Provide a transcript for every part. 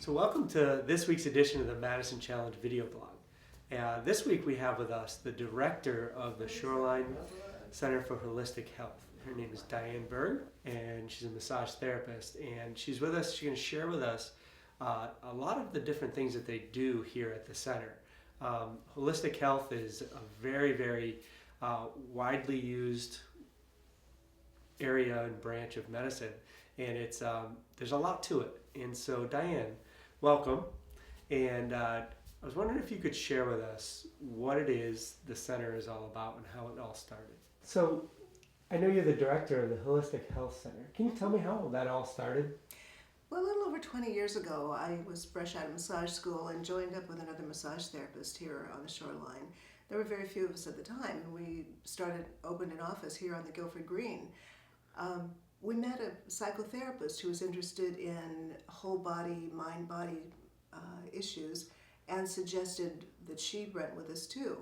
So welcome to this week's edition of the Madison Challenge video blog. This week we have with us the director of the Shoreline Center for Holistic Health. Her name is Diane Berg, and she's a massage therapist. And she's with us. She's going to share with us a lot of the different things that they do here at the center. Holistic health is a very, very widely used area and branch of medicine, and it's there's a lot to it. And so, Diane, welcome. And I was wondering if you could share with us what it is the center is all about and how it all started. So, I know you're the director of the Holistic Health Center. Can you tell me how that all started? Well, a little over 20 years ago, I was fresh out of massage school and joined up with another massage therapist here on the Shoreline. There were very few of us at the time, and we opened an office here on the Guilford Green. We met a psychotherapist who was interested in whole body, mind-body issues and suggested that she rent with us too.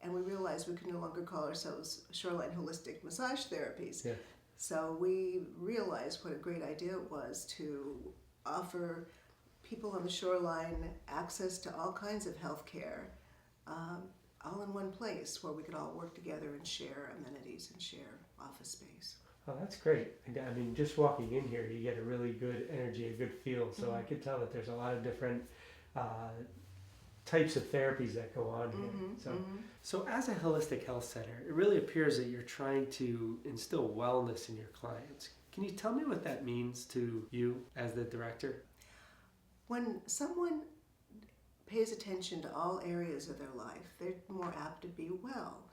And we realized we could no longer call ourselves Shoreline Holistic Massage Therapies. Yeah. So we realized what a great idea it was to offer people on the Shoreline access to all kinds of health care, all in one place where we could all work together and share amenities and share office space. Oh, that's great. I mean, just walking in here, you get a really good energy, a good feel. So Mm-hmm. I could tell that there's a lot of different types of therapies that go on here. So as a holistic health center, it really appears that you're trying to instill wellness in your clients. Can you tell me what that means to you as the director? When someone pays attention to all areas of their life, they're more apt to be well.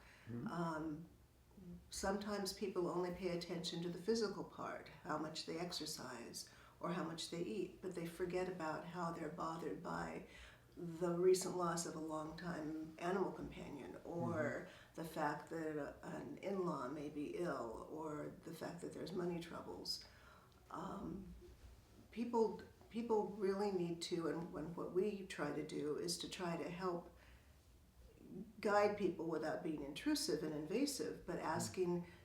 Sometimes people only pay attention to the physical part, how much they exercise or how much they eat, but they forget about how they're bothered by the recent loss of a long-time animal companion, or the fact that an in-law may be ill, or the fact that there's money troubles. People really need to, and what we try to do is to try to help guide people without being intrusive and invasive, but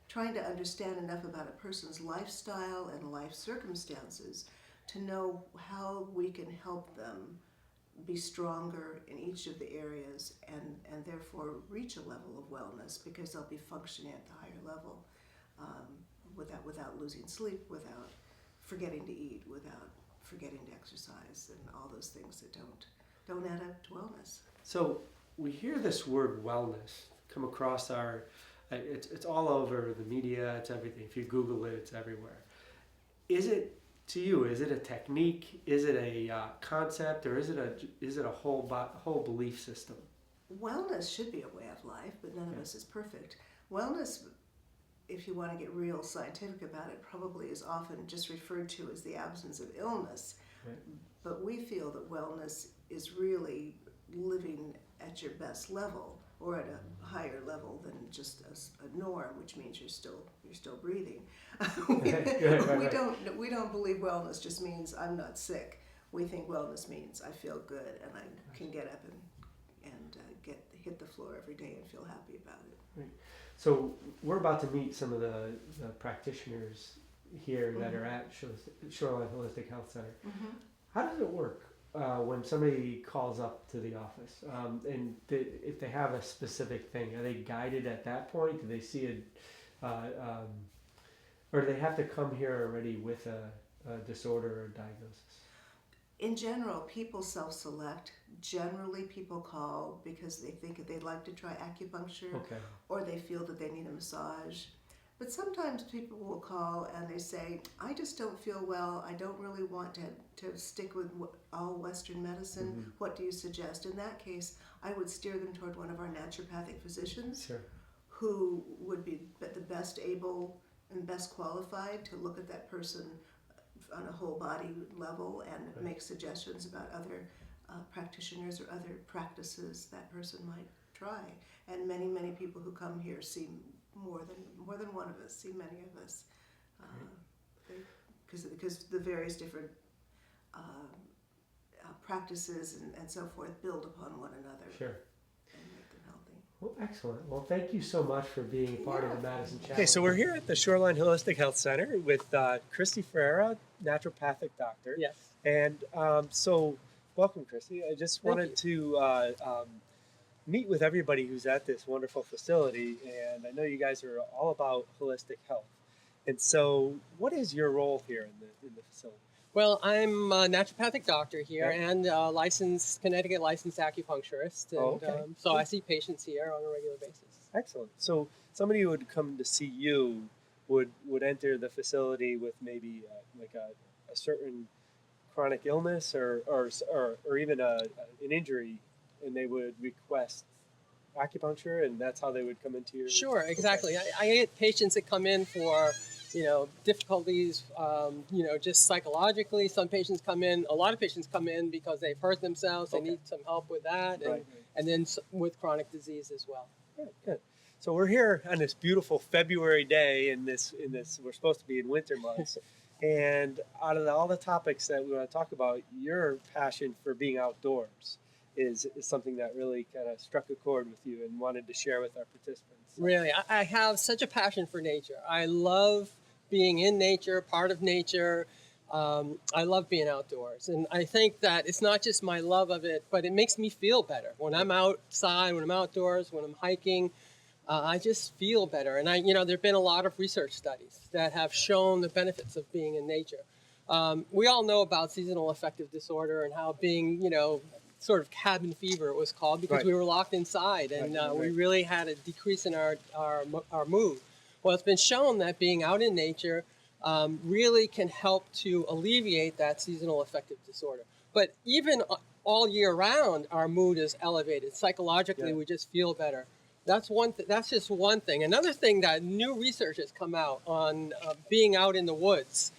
trying to understand enough about a person's lifestyle and life circumstances to know how we can help them be stronger in each of the areas and therefore reach a level of wellness, because they'll be functioning at the higher level without losing sleep, without forgetting to eat, without forgetting to exercise, and all those things that don't add up to wellness. So we hear this word wellness come across it's all over the media, it's everything. If you Google it, it's everywhere. Is it, to you, is it a technique? Is it a concept, or is it a whole belief system? Wellness should be a way of life, but none of us is perfect. Wellness, if you want to get real scientific about it, probably is often just referred to as the absence of illness. Right. But we feel that wellness is really living at your best level, or at a higher level than just a norm, which means you're still breathing. We don't believe wellness just means I'm not sick. We think wellness means I feel good and I can get up and hit the floor every day and feel happy about it. Right. So we're about to meet some of the practitioners here that are at Shoreline Holistic Health Center. How does it work when somebody calls up to the office? If they have a specific thing, are they guided at that point? Do they see or do they have to come here already with a disorder or diagnosis? In general, people self-select. Generally, people call because they think they'd like to try acupuncture, or they feel that they need a massage. But sometimes people will call and they say, I just don't feel well. I don't really want to stick with all Western medicine. What do you suggest? In that case, I would steer them toward one of our naturopathic physicians who would be the best able and best qualified to look at that person on a whole body level and make suggestions about other practitioners or other practices that person might try. And many, many people who come here see more than one of us, see many of us, because the various different practices and so forth build upon one another. Sure. And make them healthy. Well, excellent. Well, thank you so much for being a part of the Madison Challenge. Okay, so we're here at the Shoreline Holistic Health Center with Christy Ferreira, naturopathic doctor. Yes. And so, welcome, Christy. I just wanted to meet with everybody who's at this wonderful facility, and I know you guys are all about holistic health. And so, what is your role here in the facility? Well, I'm a naturopathic doctor here and Connecticut licensed acupuncturist. And so I see patients here on a regular basis. Excellent. So somebody who would come to see you would enter the facility with maybe like a certain chronic illness or even an injury, and they would request acupuncture, and that's how they would come into your... Sure, exactly. Okay. I get patients that come in for difficulties, just psychologically. Some patients come in, a lot of patients come in because they've hurt themselves, they need some help with that, and then with chronic disease as well. Good. So we're here on this beautiful February day in this we're supposed to be in winter months. And out of all the topics that we want to talk about, your passion for being outdoors is something that really kind of struck a chord with you and wanted to share with our participants. Really, I have such a passion for nature. I love being in nature, part of nature. I love being outdoors. And I think that it's not just my love of it, but it makes me feel better. When I'm outside, when I'm outdoors, when I'm hiking, I just feel better. And there have been a lot of research studies that have shown the benefits of being in nature. We all know about seasonal affective disorder and how being, sort of cabin fever it was called, because we were locked inside and we really had a decrease in our mood. Well, it's been shown that being out in nature really can help to alleviate that seasonal affective disorder. But even all year round, our mood is elevated. Psychologically, we just feel better. That's just one thing. Another thing that new research has come out on being out in the woods.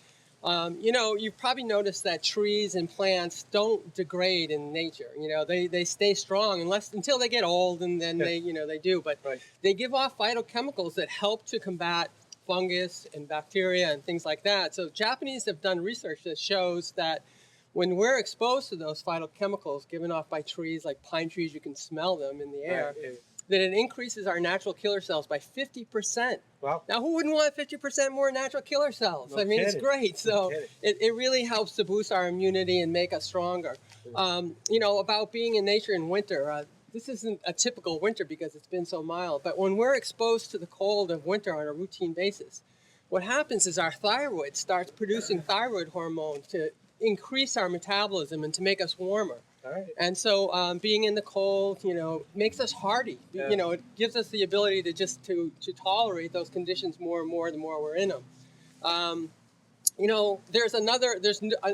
You've probably noticed that trees and plants don't degrade in nature. They stay strong until they get old, and then they do. But they give off phytochemicals that help to combat fungus and bacteria and things like that. So Japanese have done research that shows that when we're exposed to those phytochemicals given off by trees, like pine trees, you can smell them in the air. That it increases our natural killer cells by 50%. Wow. Now, who wouldn't want 50% more natural killer cells? No kidding. It's great. So it really helps to boost our immunity and make us stronger. About being in nature in winter, this isn't a typical winter because it's been so mild, but when we're exposed to the cold of winter on a routine basis, what happens is our thyroid starts producing thyroid hormone to increase our metabolism and to make us warmer. And so being in the cold, makes us hardy. It gives us the ability to tolerate those conditions more and more the more we're in them. There's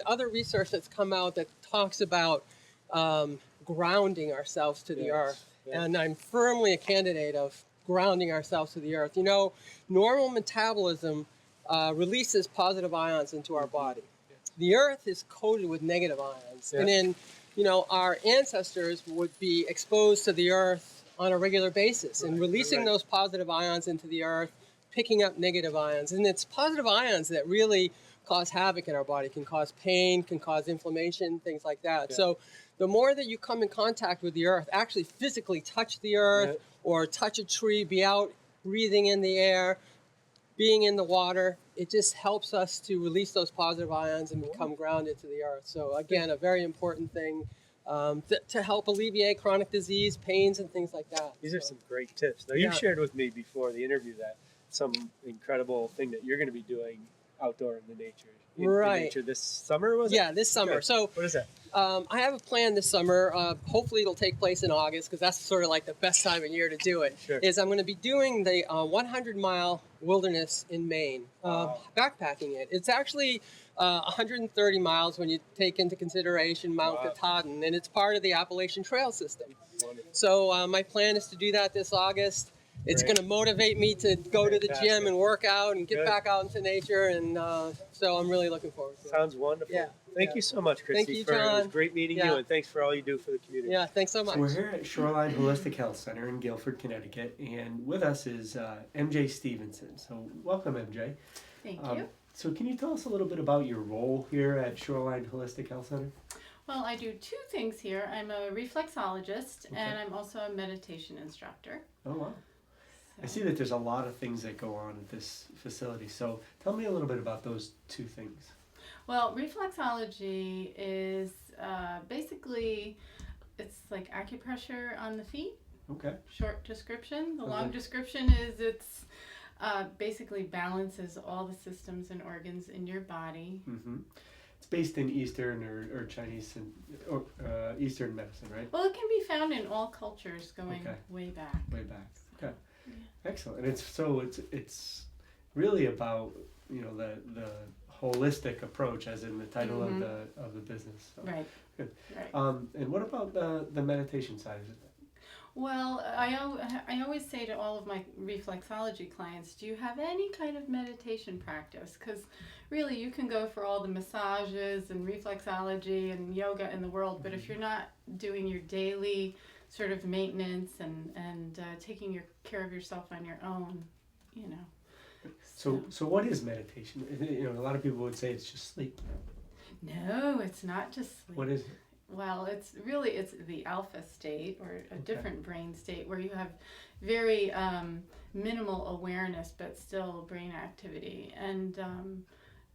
other research that's come out that talks about grounding ourselves to the earth. And I'm firmly a candidate of grounding ourselves to the earth. Normal metabolism releases positive ions into our body. The earth is coated with negative ions. And in our ancestors would be exposed to the earth on a regular basis and releasing those positive ions into the earth, picking up negative ions. And it's positive ions that really cause havoc in our body, can cause pain, can cause inflammation, things like that. So the more that you come in contact with the earth, actually physically touch the earth or touch a tree, be out breathing in the air, being in the water, it just helps us to release those positive ions and become grounded to the earth. So again, a very important thing to help alleviate chronic disease, pains, and things like that. These are some great tips. Now, you shared with me before the interview that some incredible thing that you're going to be doing outdoor in the nature. In nature this summer, was it? Yeah, this summer. Good. So what is that? I have a plan this summer. Hopefully it'll take place in August because that's sort of like the best time of year to do it. Is I'm going to be doing the 100-mile wilderness in Maine, backpacking it. It's actually 130 miles when you take into consideration Mount Katahdin, and it's part of the Appalachian Trail system. Wonderful. So my plan is to do that this August. It's going to motivate me to go to the gym and work out and get back out into nature, and so I'm really looking forward to it. Sounds wonderful. Thank you so much, Christy. Thank you, John. It was great meeting you, and thanks for all you do for the community. Yeah, thanks so much. So we're here at Shoreline Holistic Health Center in Guilford, Connecticut, and with us is MJ Stevenson. So welcome, MJ. Thank you. So can you tell us a little bit about your role here at Shoreline Holistic Health Center? Well, I do two things here. I'm a reflexologist, Okay. and I'm also a meditation instructor. Oh, wow. I So- see that there's a lot of things that go on at this facility. So tell me a little bit about those two things. Well, reflexology is basically, it's like acupressure on the feet. Okay. Short description. The Okay. long description is it's basically balances all the systems and organs in your body. Mm-hmm. It's based in Eastern or Chinese or Eastern medicine, right? Well, it can be found in all cultures going Okay. way back. Way back. Okay. Yeah. Excellent. And it's really about the holistic approach, as in the title Mhm. of the business. So, Right. good. Right. And what about the meditation side of it? Well, I always say to all of my reflexology clients, do you have any kind of meditation practice? Because really you can go for all the massages and reflexology and yoga in the world, but if you're not doing your daily sort of maintenance and taking care of yourself on your own, you know. So what is meditation? A lot of people would say it's just sleep. No, it's not just sleep. What is it? Well, it's the alpha state, or a Okay. different brain state, where you have very minimal awareness but still brain activity. And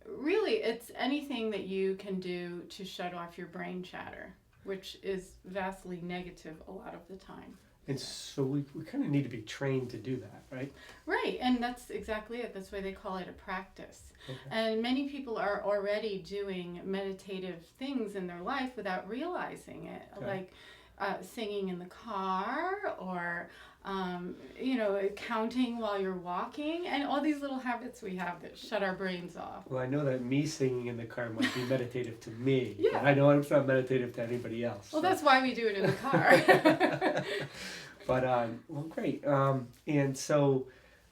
really it's anything that you can do to shut off your brain chatter, which is vastly negative a lot of the time. And so we kind of need to be trained to do that, right? Right, and that's exactly it. That's why they call it a practice. Okay. And many people are already doing meditative things in their life without realizing it, Okay. like singing in the car, or counting while you're walking, and all these little habits we have that shut our brains off. Well, I know that me singing in the car might be meditative to me. Yeah. But I know it's not meditative to anybody else. Well, so. that's why we do it in the car. But well, great. And so,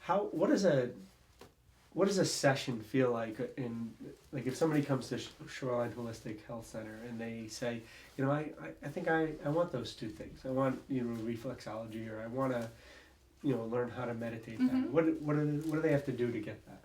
what does a session feel like? Like if somebody comes to Shoreline Holistic Health Center and they say, I think I want those two things. I want reflexology, or I want to learn how to meditate better. Mhm. What do they have to do to get that?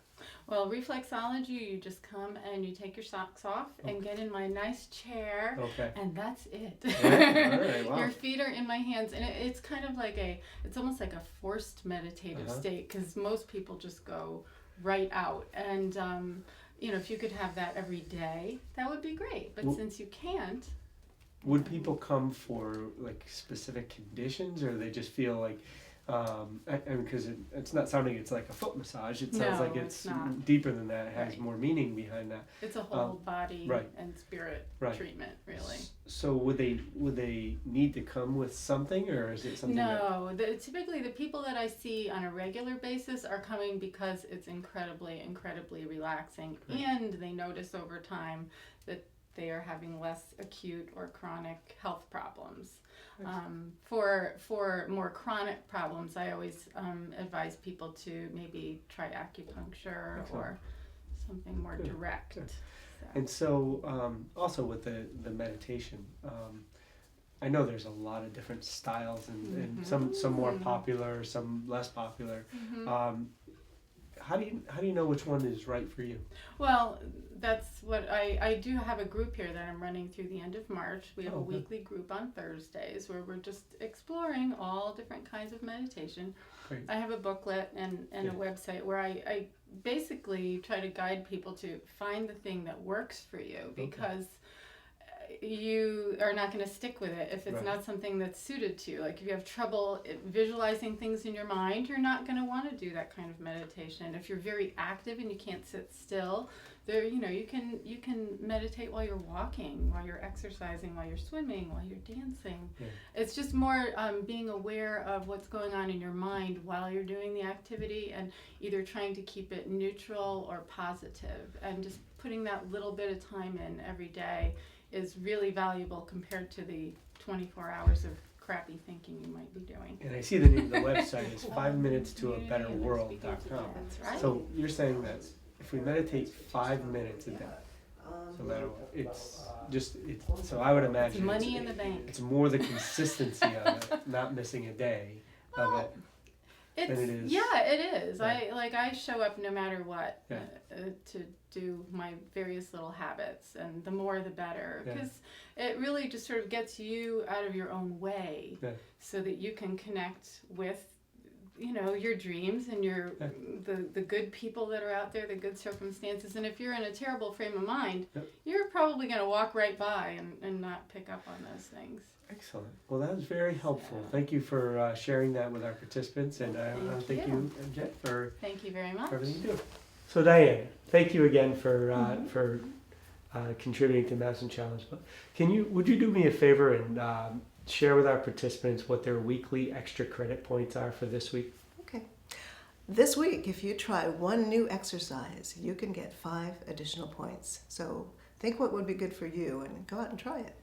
Well, reflexology, you just come and you take your socks off and get in my nice chair. Okay. And that's it. Yeah? All right, wow. Your feet are in my hands, and it's kind of like it's almost like a forced meditative state, because most people just go right out. And if you could have that every day, that would be great. But since you can't, would people come for like specific conditions, or they just feel like? Because it's not sounding it's like a foot massage. It sounds No, like it's not. deeper than that. It has Right. more meaning behind that. it's a whole body right. and spirit Right. treatment, really. So would they need to come with something, or is it something? No, typically the people that I see on a regular basis are coming because it's incredibly, incredibly relaxing, Right. and they notice over time that they are having less acute or chronic health problems. For more chronic problems, I always advise people to maybe try acupuncture Excellent. or something more Good. direct. Good. So. And so also with the meditation, I know there's a lot of different styles, and some more popular, some less popular. How do you know which one is right for you? Well, that's what I do have a group here that I'm running through the end of March. We have a Okay. weekly group on Thursdays where we're just exploring all different kinds of meditation. Great. I have a booklet and a website where I basically try to guide people to find the thing that works for you, because you are not going to stick with it if it's Right. not something that's suited to you. Like if you have trouble visualizing things in your mind, you're not going to want to do that kind of meditation. If you're very active and you can't sit still, you can meditate while you're walking, while you're exercising, while you're swimming, while you're dancing. Yeah. It's just more being aware of what's going on in your mind while you're doing the activity, and either trying to keep it neutral or positive, and just putting that little bit of time in every day is really valuable compared to the 24 hours of crappy thinking you might be doing. And I see the name of the website is 5minutes-to-a-better-world.com. That's right. So you're saying that if we meditate 5 minutes a day, no matter what, so I would It's imagine money in the bank. it's more the consistency of it, not missing a day of it. than it is. Yeah, it is. Yeah. I show up no matter what Yeah. to do my various little habits, and the more the better, Yeah. because it really just sort of gets you out of your own way, Yeah. so that you can connect with, you know, your dreams and your Yeah. the good people that are out there, the good circumstances. And if you're in a terrible frame of mind, Yep. you're probably going to walk right by and not pick up on those things. Excellent. Well, that was very helpful. Thank you for sharing that with our participants, and thank you, Jen, for Thank you very much. everything you do. So, Diane, thank you again for contributing to Madison Challenge. But would you do me a favor and share with our participants what their weekly extra credit points are for this week? Okay. This week, if you try one new exercise, you can get 5 additional points. So think what would be good for you and go out and try it.